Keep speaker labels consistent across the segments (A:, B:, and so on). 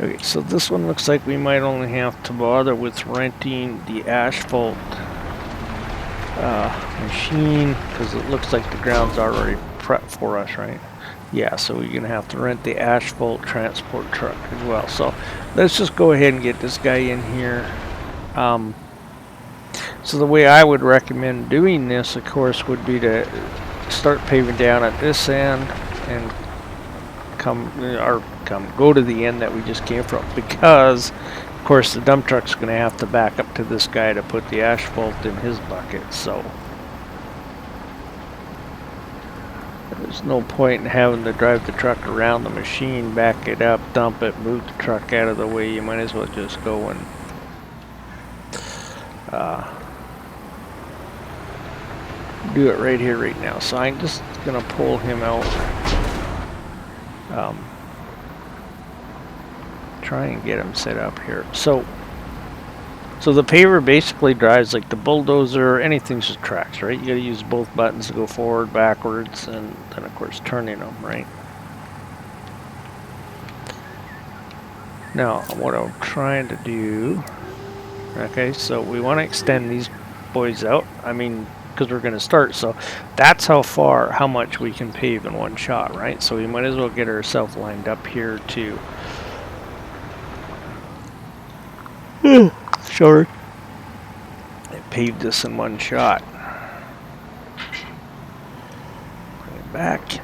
A: Okay, so this one looks like we might only have to bother with renting the asphalt machine, because it looks like the ground's already prepped for us, right? Yeah, so we're gonna have to rent the asphalt transport truck as well. So let's just go ahead and get this guy in here. So the way I would recommend doing this, of course, would be to start paving down at this end and go to the end that we just came from, because of course the dump truck's going to have to back up to this guy to put the asphalt in his bucket. So there's no point in having to drive the truck around the machine, back it up, dump it, move the truck out of the way. You might as well just go and do it right here, right now. So I'm just gonna pull him out. Try and get him set up here. So the paver basically drives like the bulldozer. Anything's just tracks, right? You gotta use both buttons to go forward, backwards, and then of course turning them, right? Now, what I'm trying to do, okay, so we want to extend these boys out. I mean, because we're going to start, so that's how much we can pave in one shot, right? So we might as well get ourselves lined up here too. Sure. I paved this in one shot. Bring it back.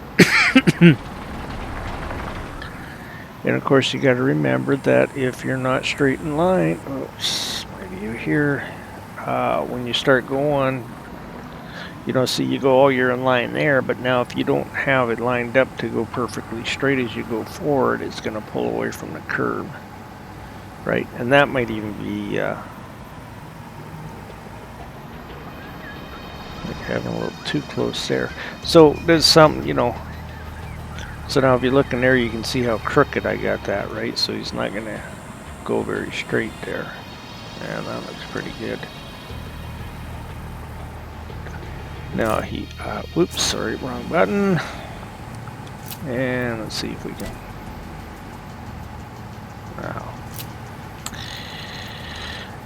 A: And of course you got to remember that if you're not straight in line, oops, maybe you here, when you start going, you know, see, you go, oh, you're in line there, but now if you don't have it lined up to go perfectly straight as you go forward, it's going to pull away from the curb, right? And that might even be like having a little too close there. So there's something, you know, so now if you look in there, you can see how crooked I got that, right? So he's not going to go very straight there. And that looks pretty good. Now he, whoops, sorry, wrong button. And let's see if we can. Now,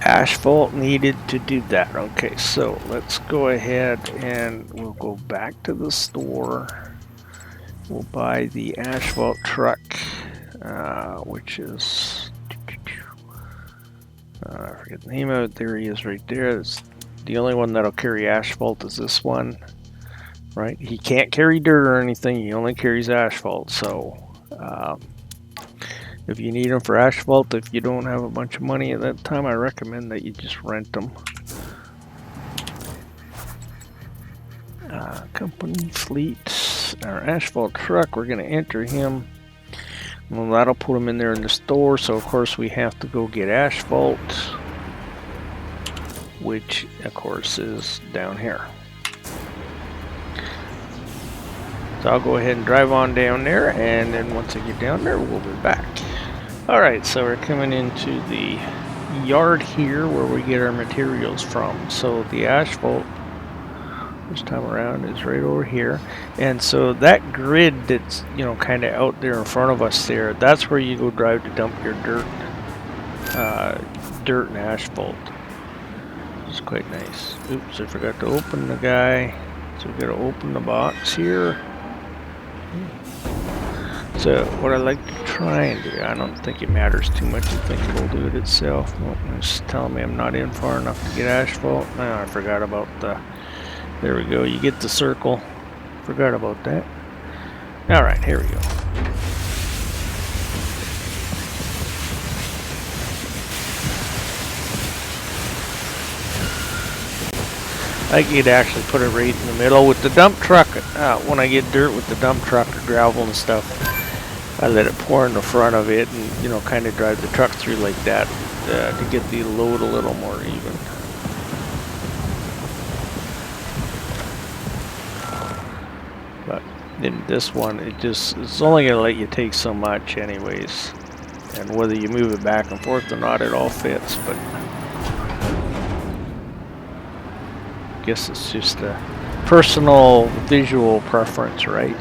A: asphalt needed to do that. Okay, so let's go ahead and we'll go back to the store. We'll buy the asphalt truck, which is, I forget the name of it. There he is right there. It's the only one that'll carry asphalt is this one, right? He can't carry dirt or anything. He only carries asphalt. So if you need them for asphalt, if you don't have a bunch of money at that time, I recommend that you just rent them. Company fleet, our asphalt truck, we're going to enter him. Well, that'll put him in there in the store. So of course we have to go get asphalt, which of course is down here. So I'll go ahead and drive on down there, and then once I get down there, we'll be back. Alright, so we're coming into the yard here where we get our materials from. So the asphalt this time around is right over here. And so that grid that's, you know, kind of out there in front of us there, that's where you go drive to dump your dirt and asphalt. It's quite nice. Oops, I forgot to open the guy. So we gotta open the box here. So what I like to try and do, I don't think it matters too much. I think it'll do it itself. Oh, it's telling me I'm not in far enough to get asphalt. Oh, I forgot about the, there we go. You get the circle. Forgot about that. Alright, here we go. I could actually put it right in the middle with the dump truck. When I get dirt with the dump truck or gravel and stuff, I let it pour in the front of it and, you know, kind of drive the truck through like that to get the load a little more even. But in this one, it's only going to let you take so much anyways. And whether you move it back and forth or not, it all fits. But I guess it's just a personal visual preference, right?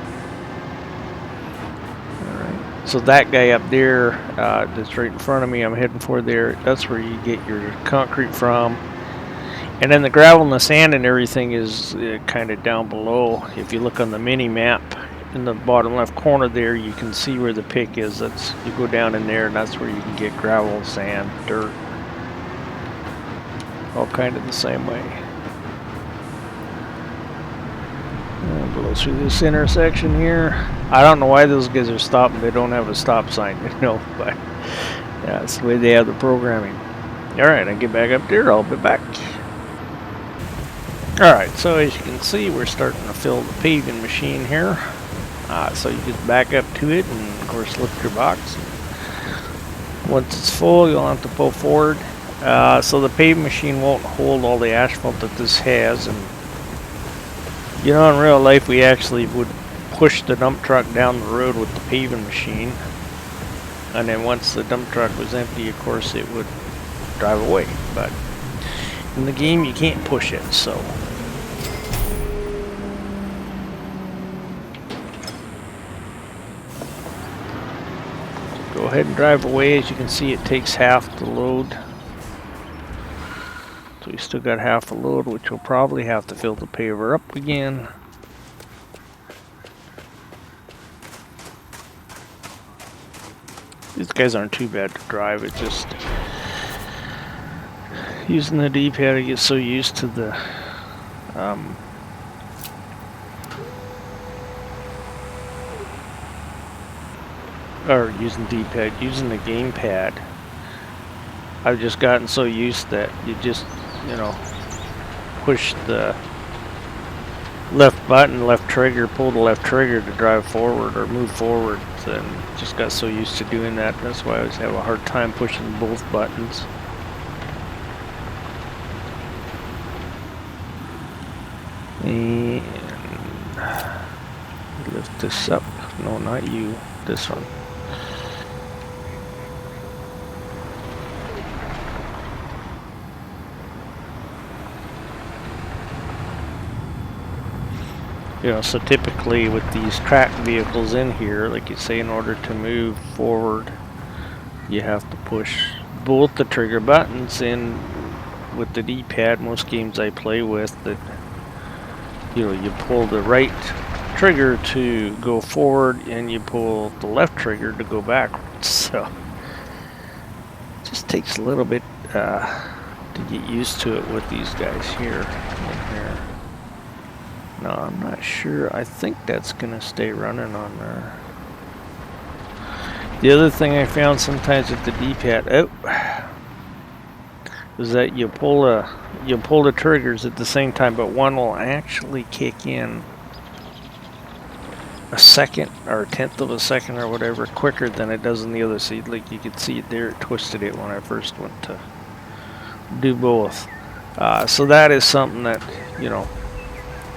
A: Alright, So that guy up there, that's right in front of me, I'm heading for there, that's where you get your concrete from. And then the gravel and the sand and everything is kind of down below. If you look on the mini map in the bottom left corner there, you can see where the pick is. That's, you go down in there and that's where you can get gravel, sand, dirt. All kind of the same way. And blow through this intersection here. I don't know why those guys are stopping. They don't have a stop sign, you know, but yeah, that's the way they have the programming. Alright, I get back up there, I'll be back. Alright, so as you can see, we're starting to fill the paving machine here. So you just back up to it and of course lift your box. Once it's full, you'll have to pull forward. So the paving machine won't hold all the asphalt that this has, and you know, in real life we actually would push the dump truck down the road with the paving machine, and then once the dump truck was empty, of course it would drive away. But in the game you can't push it, so go ahead and drive away. As you can see, it takes half the load. So we still got half the load, which we'll probably have to fill the paver up again. These guys aren't too bad to drive. It's just using the D-pad, I get so used to the or using D-pad, using the gamepad. I've just gotten so used that you just, you know, push the left button, left trigger, pull the left trigger to drive forward or move forward, and just got so used to doing that. That's why I always have a hard time pushing both buttons. And lift this up. No, not you. This one. You know, so typically with these track vehicles in here, like you say, in order to move forward, you have to push both the trigger buttons in with the D-pad. Most games I play with, that, you know, you pull the right trigger to go forward and you pull the left trigger to go backwards. So it just takes a little bit to get used to it with these guys here. No, I'm not sure. I think that's gonna stay running on there. The other thing I found sometimes with the D-pad, is that you pull the triggers at the same time, but one will actually kick in a second or a tenth of a second or whatever quicker than it does in the other. So like you could see it there, it twisted it when I first went to do both. So that is something that, you know,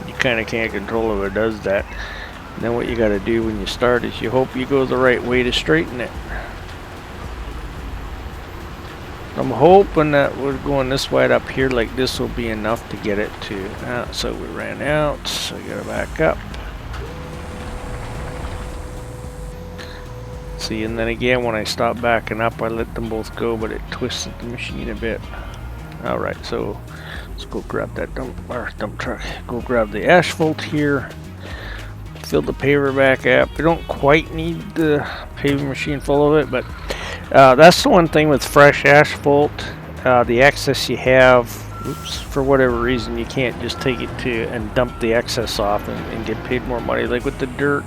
A: you kind of can't control if it does that. And then what you got to do when you start is you hope you go the right way to straighten it. I'm hoping that we're going this wide up here, like this will be enough to get it to so we ran out, so we gotta back up. See, and then again when I stopped backing up, I let them both go, but it twisted the machine a bit. Alright, so let's go grab that dump truck. Go grab the asphalt here. Fill the paver back up. We don't quite need the paving machine full of it, but that's the one thing with fresh asphalt. The excess you have, oops, for whatever reason, you can't just take it to and dump the excess off and get paid more money. Like with the dirt,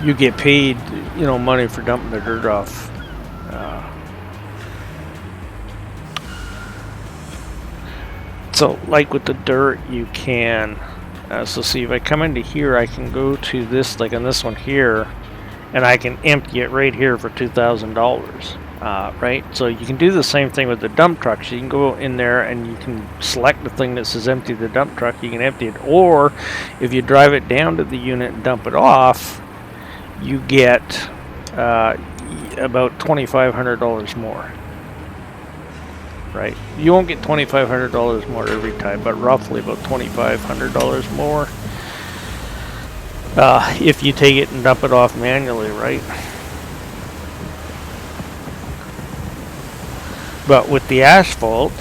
A: you get paid, you know, money for dumping the dirt off. So like with the dirt, you can, so see if I come into here, I can go to this, like on this one here, and I can empty it right here for $2,000, right? So you can do the same thing with the dump trucks. You can go in there and you can select the thing that says empty the dump truck, you can empty it, or if you drive it down to the unit and dump it off, you get about $2,500 more. Right, you won't get $2,500 more every time, but roughly about $2,500 more. if you take it and dump it off manually, right? But with the asphalt,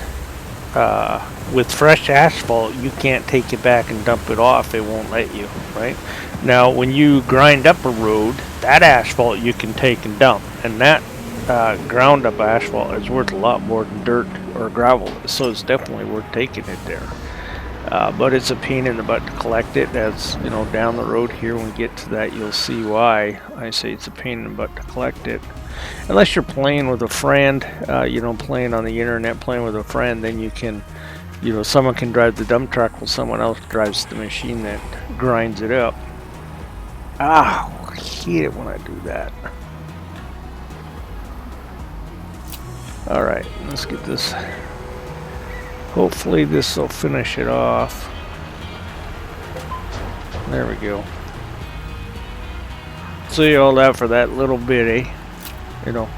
A: with fresh asphalt, you can't take it back and dump it off. It won't let you, right? Now, when you grind up a road, that asphalt you can take and dump, and that ground up asphalt is worth a lot more than dirt or gravel, so it's definitely worth taking it there. But it's a pain in the butt to collect it. As you know, down the road here, when we get to that, you'll see why I say it's a pain in the butt to collect it. Unless you're playing with a friend, you know, playing on the internet, playing with a friend, then you can, you know, someone can drive the dump truck while someone else drives the machine that grinds it up. Ah, I hate it when I do that. Alright, let's get this. Hopefully this will finish it off. There we go. See all that for that little bit, eh? You know.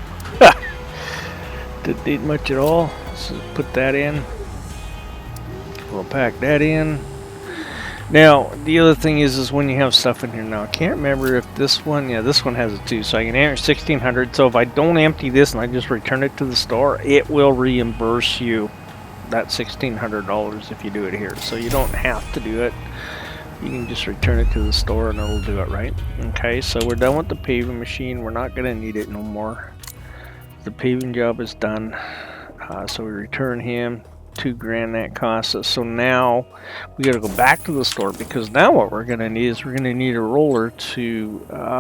A: Didn't need much at all. So put that in. We'll pack that in. Now, the other thing is when you have stuff in here now, I can't remember if this one, yeah, this one has it too. So I can enter 1600. So if I don't empty this and I just return it to the store, it will reimburse you that $1,600 if you do it here. So you don't have to do it. You can just return it to the store and it'll do it, right? Okay, so we're done with the paving machine. We're not going to need it no more. The paving job is done. So we return him. $2,000 that costs us. So now we got to go back to the store, because now what we're going to need is we're going to need a roller to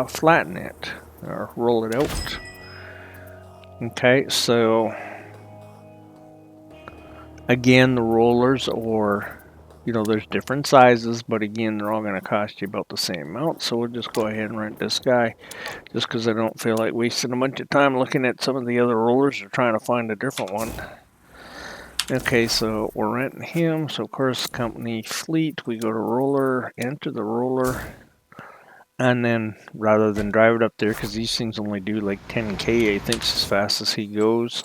A: flatten it or roll it out. Okay, so again, the rollers, or you know, there's different sizes, but again, they're all going to cost you about the same amount. So we'll just go ahead and rent this guy, just because I don't feel like wasting a bunch of time looking at some of the other rollers or trying to find a different one. Okay, so we're renting him. So of course, company fleet, we go to roller, enter the roller, and then rather than drive it up there, because these things only do like 10K, I think, as fast as he goes.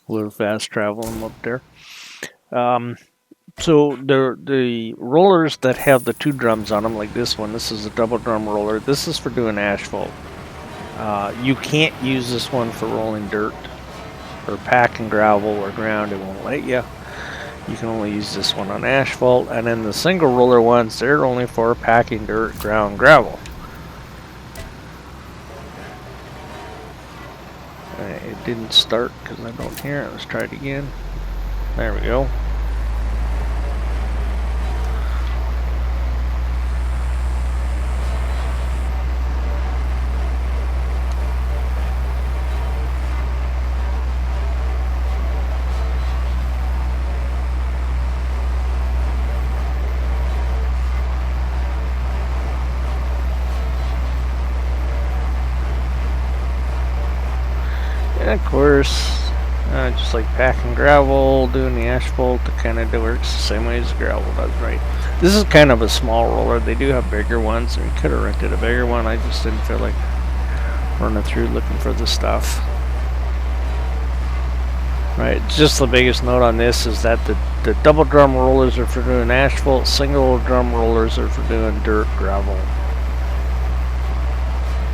A: We're fast traveling up there. So the rollers that have the 2 drums on them, like this one, this is a double drum roller. This is for doing asphalt. You can't use this one for rolling dirt or packing gravel or ground. It won't let you. You can only use this one on asphalt, and then the single roller ones, they're only for packing dirt, ground, gravel. It didn't start because I don't hear it. Let's try it again. There we go. And of course, just like packing gravel, doing the asphalt, it kind of works the same way as gravel does, right? This is kind of a small roller. They do have bigger ones. We could have rented a bigger one. I just didn't feel like running through looking for the stuff. Right, just the biggest note on this is that the double drum rollers are for doing asphalt, single drum rollers are for doing dirt, gravel,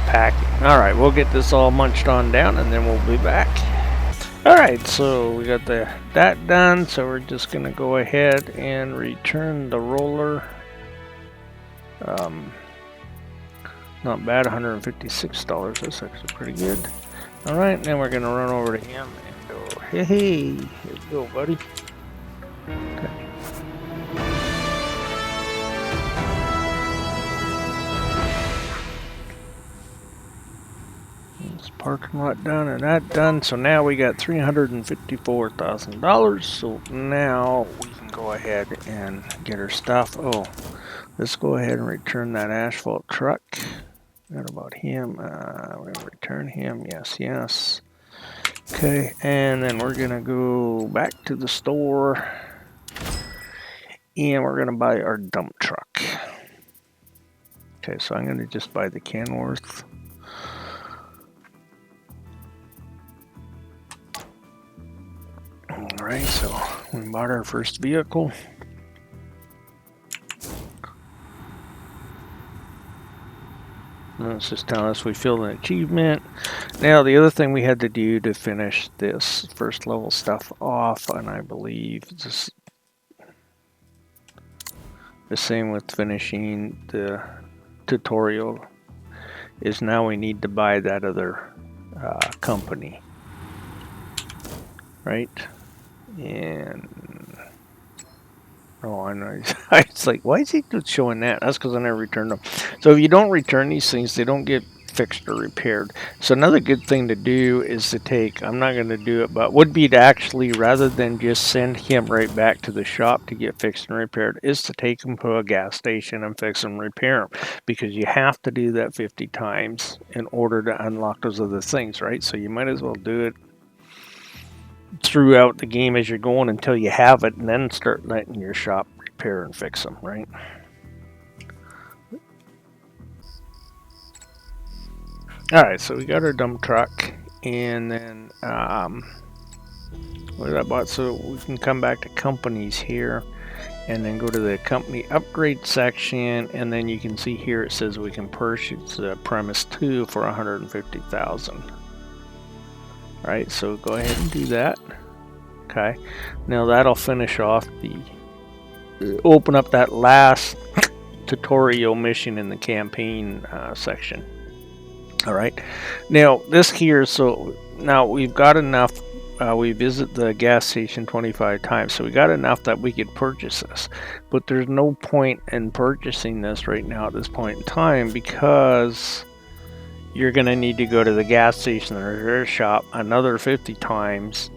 A: packing. Alright, we'll get this all munched on down and then we'll be back. Alright, so we got that done, so we're just going to go ahead and return the roller. Not bad, $156, that's actually pretty good. Alright, then we're going to run over to him and go, hey, here you go, buddy. Okay. Parking lot done and that done. So now we got $354,000. So now we can go ahead and get our stuff. Oh, let's go ahead and return that asphalt truck. What about him? We're gonna return him. Yes, yes. Okay, and then we're gonna go back to the store and we're gonna buy our dump truck. Okay, so I'm gonna just buy the Kenworth. Alright, so we bought our first vehicle. And it's just telling us we filled an achievement. Now, the other thing we had to do to finish this first level stuff off, and I believe just the same with finishing the tutorial, is now we need to buy that other company, right? And oh, I know. It's like, why is he showing that? That's because I never returned them. So if you don't return these things, they don't get fixed or repaired. So another good thing to do is to take, I'm not going to do it, but would be to actually, rather than just send him right back to the shop to get fixed and repaired, is to take him to a gas station and fix and repair them. Because you have to do that 50 times in order to unlock those other things, right? So you might as well do it throughout the game as you're going until you have it, and then start letting your shop repair and fix them, right? Alright, so we got our dump truck, and then what did I bought? So we can come back to companies here and then go to the company upgrade section, and then you can see here it says we can purchase the premise 2 for 150,000. Alright, so go ahead and do that. Okay, now that'll finish off open up that last tutorial mission in the campaign section. All right, now this here, so now we've got enough. We visit the gas station 25 times, so we got enough that we could purchase this. But there's no point in purchasing this right now at this point in time, because you're going to need to go to the gas station or repair shop another 50 times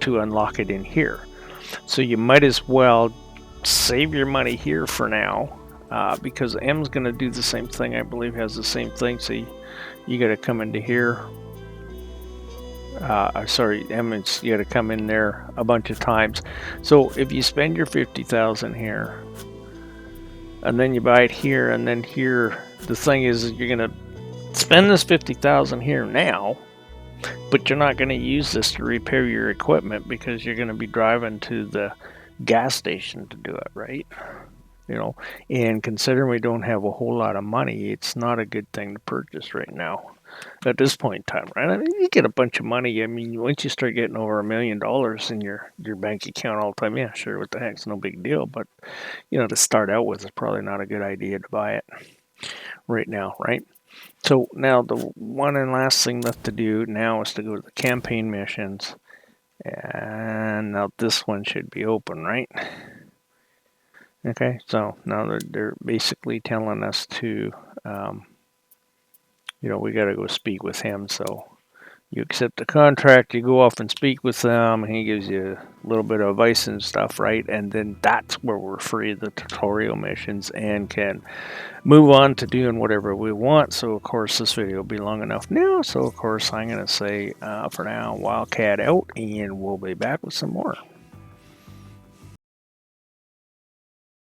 A: to unlock it in here. So you might as well save your money here for now, because M's going to do the same thing. I believe has the same thing. So you got to come into here. Sorry, M, you got to come in there a bunch of times. So if you spend your 50,000 here, and then you buy it here, and then here, the thing is you're going to spend this 50,000 here now, but you're not going to use this to repair your equipment because you're going to be driving to the gas station to do it, right? You know, and considering we don't have a whole lot of money, it's not a good thing to purchase right now at this point in time, right? I mean, you get a bunch of money. I mean, once you start getting over $1 million in your bank account all the time, yeah, sure, what the heck, it's no big deal. But you know, to start out with, it's probably not a good idea to buy it right now, right? So now the one and last thing left to do now is to go to the campaign missions, and now this one should be open, right? Okay, so now they're basically telling us to, you know, we got to go speak with him. So you accept the contract, you go off and speak with them, and he gives you a little bit of advice and stuff, right? And then that's where we're free of the tutorial missions and can move on to doing whatever we want. So of course this video will be long enough now. So of course I'm going to say for now, Wildcat out, and we'll be back with some more.